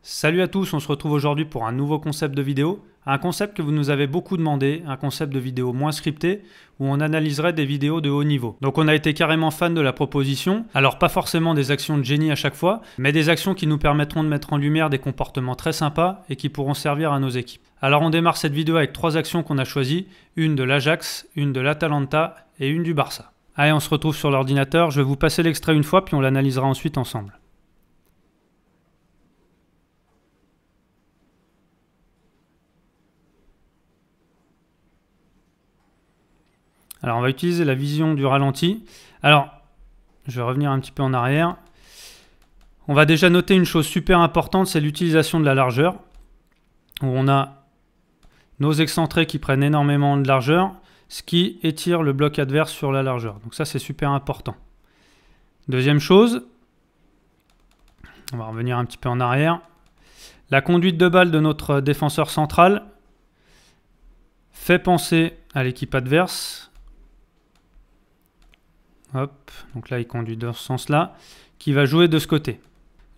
Salut à tous, on se retrouve aujourd'hui pour un nouveau concept de vidéo. Un concept que vous nous avez beaucoup demandé, un concept de vidéo moins scripté, où on analyserait des vidéos de haut niveau. Donc on a été carrément fan de la proposition, alors pas forcément des actions de génie à chaque fois, mais des actions qui nous permettront de mettre en lumière des comportements très sympas et qui pourront servir à nos équipes. Alors on démarre cette vidéo avec 3 actions qu'on a choisies, une de l'Ajax, une de l'Atalanta et une du Barça. Allez, on se retrouve sur l'ordinateur, je vais vous passer l'extrait une fois puis on l'analysera ensuite ensemble. Alors on va utiliser la vision du ralenti. Alors, je vais revenir un petit peu en arrière. On va déjà noter une chose super importante, c'est l'utilisation de la largeur. Où on a nos excentrés qui prennent énormément de largeur, ce qui étire le bloc adverse sur la largeur. Donc ça c'est super important. Deuxième chose, on va revenir un petit peu en arrière. La conduite de balle de notre défenseur central fait penser à l'équipe adverse. Hop, donc là il conduit dans ce sens-là, qui va jouer de ce côté.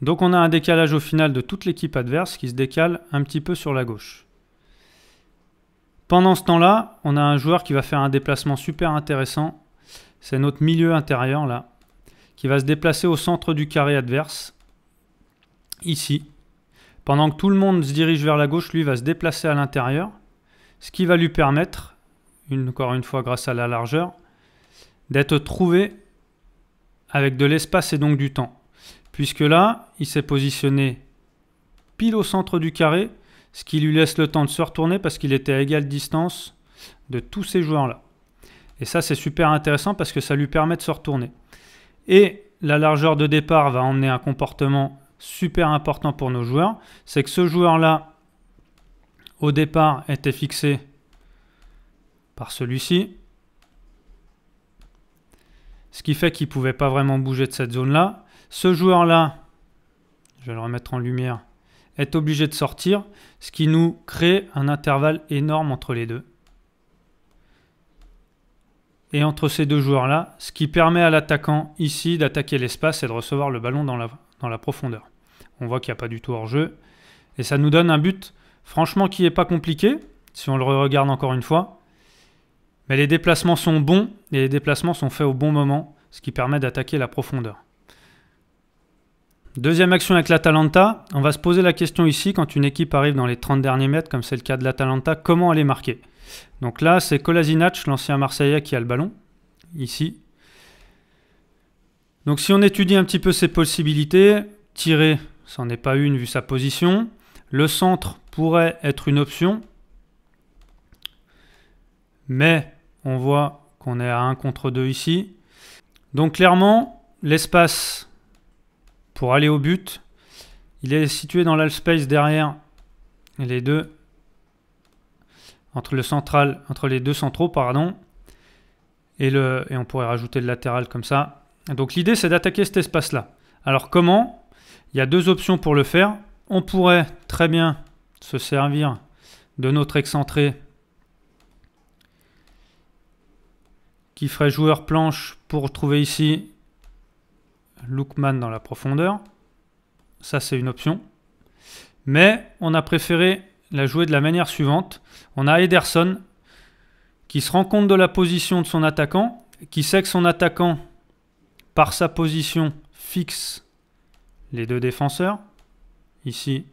Donc on a un décalage au final de toute l'équipe adverse qui se décale un petit peu sur la gauche. Pendant ce temps-là, on a un joueur qui va faire un déplacement super intéressant. C'est notre milieu intérieur là, qui va se déplacer au centre du carré adverse, ici. Pendant que tout le monde se dirige vers la gauche, lui va se déplacer à l'intérieur, ce qui va lui permettre, encore une fois grâce à la largeur, d'être trouvé avec de l'espace et donc du temps. Puisque là, il s'est positionné pile au centre du carré, ce qui lui laisse le temps de se retourner parce qu'il était à égale distance de tous ces joueurs-là. Et ça, c'est super intéressant parce que ça lui permet de se retourner. Et la largeur de départ va emmener un comportement super important pour nos joueurs. C'est que ce joueur-là, au départ, était fixé par celui-ci. Ce qui fait qu'il ne pouvait pas vraiment bouger de cette zone-là. Ce joueur-là, je vais le remettre en lumière, est obligé de sortir, ce qui nous crée un intervalle énorme entre les deux. Et entre ces deux joueurs-là, ce qui permet à l'attaquant ici d'attaquer l'espace et de recevoir le ballon dans la profondeur. On voit qu'il n'y a pas du tout hors-jeu. Et ça nous donne un but, franchement, qui n'est pas compliqué, si on le regarde encore une fois. Mais les déplacements sont bons et les déplacements sont faits au bon moment, ce qui permet d'attaquer la profondeur. Deuxième action avec l'Atalanta, on va se poser la question ici, quand une équipe arrive dans les 30 derniers mètres, comme c'est le cas de l'Atalanta, comment aller marquer. Donc là, c'est Kolasinac, l'ancien Marseillais, qui a le ballon, ici. Donc si on étudie un petit peu ses possibilités, tirer, c'en n'est pas une vu sa position. Le centre pourrait être une option, mais on voit qu'on est à 1 contre 2 ici. Donc clairement, l'espace pour aller au but, il est situé dans l'half-space derrière les deux, entre les deux centraux, pardon, et on pourrait rajouter le latéral comme ça. Donc l'idée, c'est d'attaquer cet espace-là. Alors comment? Il y a 2 options pour le faire. On pourrait très bien se servir de notre excentré qui ferait joueur planche pour trouver ici Lookman dans la profondeur. Ça, c'est une option. Mais on a préféré la jouer de la manière suivante. On a Ederson qui se rend compte de la position de son attaquant, qui sait que son attaquant, par sa position, fixe les 2 défenseurs, ici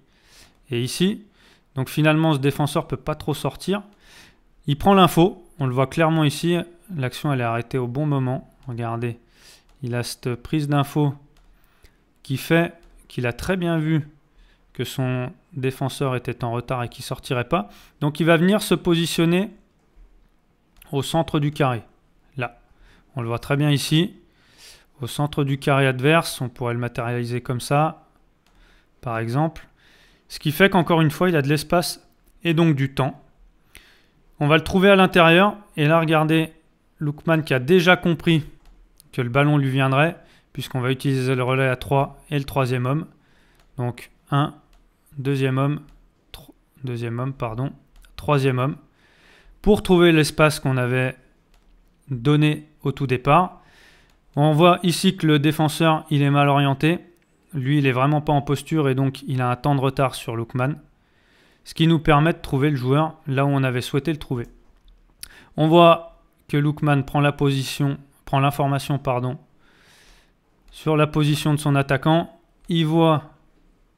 et ici. Donc finalement, ce défenseur ne peut pas trop sortir. Il prend l'info, on le voit clairement ici. L'action, elle est arrêtée au bon moment. Regardez, il a cette prise d'info qui fait qu'il a très bien vu que son défenseur était en retard et qu'il ne sortirait pas. Donc, il va venir se positionner au centre du carré. Là, on le voit très bien ici. Au centre du carré adverse, on pourrait le matérialiser comme ça, par exemple. Ce qui fait qu'encore une fois, il a de l'espace et donc du temps. On va le trouver à l'intérieur. Et là, regardez, Lookman qui a déjà compris que le ballon lui viendrait, puisqu'on va utiliser le relais à 3 et le 3e homme. Donc 1, 2e homme, 3e homme, pour trouver l'espace qu'on avait donné au tout départ. On voit ici que le défenseur il est mal orienté. lui, il n'est vraiment pas en posture et donc il a un temps de retard sur Lookman. Ce qui nous permet de trouver le joueur là où on avait souhaité le trouver. On voit que Lookman prend l'information sur la position de son attaquant. Il voit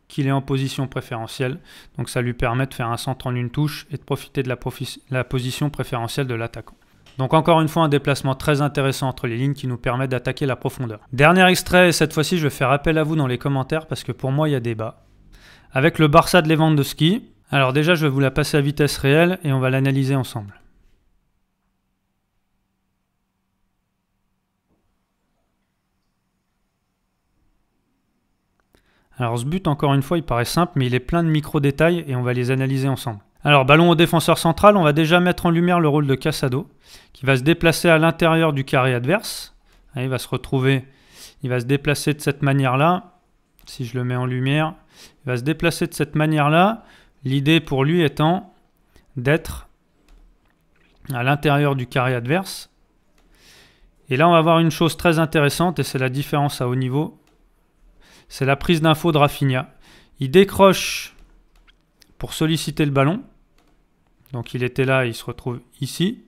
qu'il est en position préférentielle. Donc ça lui permet de faire un centre en une touche et de profiter de la position préférentielle de l'attaquant. Donc encore une fois, un déplacement très intéressant entre les lignes qui nous permet d'attaquer la profondeur. Dernier extrait, et cette fois-ci je vais faire appel à vous dans les commentaires parce que pour moi il y a débat. Avec le Barça de Lewandowski. Alors déjà je vais vous la passer à vitesse réelle et on va l'analyser ensemble. Alors ce but, encore une fois, il paraît simple, mais il est plein de micro-détails et on va les analyser ensemble. Alors, ballon au défenseur central, on va déjà mettre en lumière le rôle de Casado, qui va se déplacer à l'intérieur du carré adverse. Il va se déplacer de cette manière-là. Si je le mets en lumière, il va se déplacer de cette manière-là. L'idée pour lui étant d'être à l'intérieur du carré adverse. Et là, on va voir une chose très intéressante, et c'est la différence à haut niveau. C'est la prise d'info de Rafinha. Il décroche pour solliciter le ballon. Donc il était là, il se retrouve ici.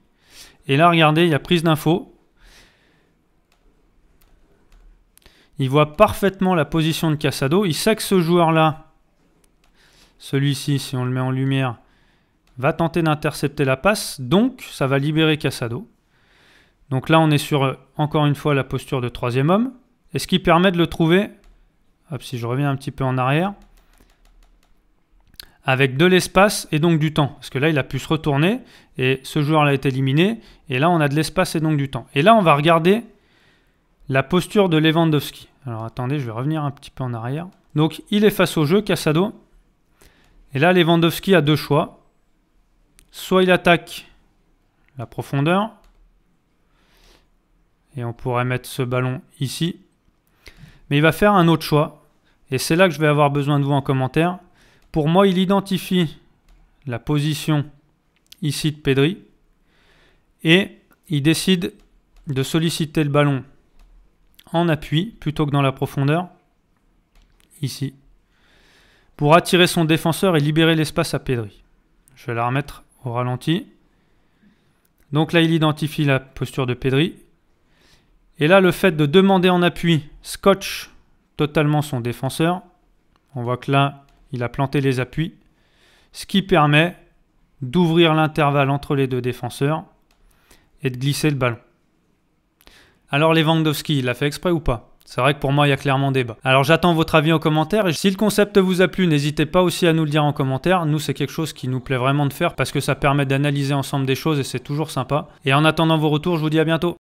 Et là, regardez, il y a prise d'info. Il voit parfaitement la position de Casado. Il sait que ce joueur-là, celui-ci, si on le met en lumière, va tenter d'intercepter la passe. Donc, ça va libérer Casado. Donc là, on est sur, encore une fois, la posture de troisième homme. Et ce qui permet de le trouver... Hop, si je reviens un petit peu en arrière, avec de l'espace et donc du temps. Parce que là, il a pu se retourner et ce joueur-là est éliminé. Et là, on a de l'espace et donc du temps. Et là, on va regarder la posture de Lewandowski. Alors, attendez, je vais revenir un petit peu en arrière. Donc, il est face au jeu, Casado. Et là, Lewandowski a deux choix. Soit il attaque la profondeur. Et on pourrait mettre ce ballon ici. Mais il va faire un autre choix. Et c'est là que je vais avoir besoin de vous en commentaire. Pour moi, il identifie la position ici de Pedri. Et il décide de solliciter le ballon en appui plutôt que dans la profondeur. Ici. Pour attirer son défenseur et libérer l'espace à Pedri. Je vais la remettre au ralenti. Donc là, il identifie la posture de Pedri. Et là, le fait de demander en appui, scotch totalement son défenseur. On voit que là, il a planté les appuis. Ce qui permet d'ouvrir l'intervalle entre les deux défenseurs et de glisser le ballon. Alors Lewandowski, il l'a fait exprès ou pas? C'est vrai que pour moi, il y a clairement débat. Alors j'attends votre avis en commentaire. Et si le concept vous a plu, n'hésitez pas aussi à nous le dire en commentaire. Nous, c'est quelque chose qui nous plaît vraiment de faire parce que ça permet d'analyser ensemble des choses et c'est toujours sympa. Et en attendant vos retours, je vous dis à bientôt.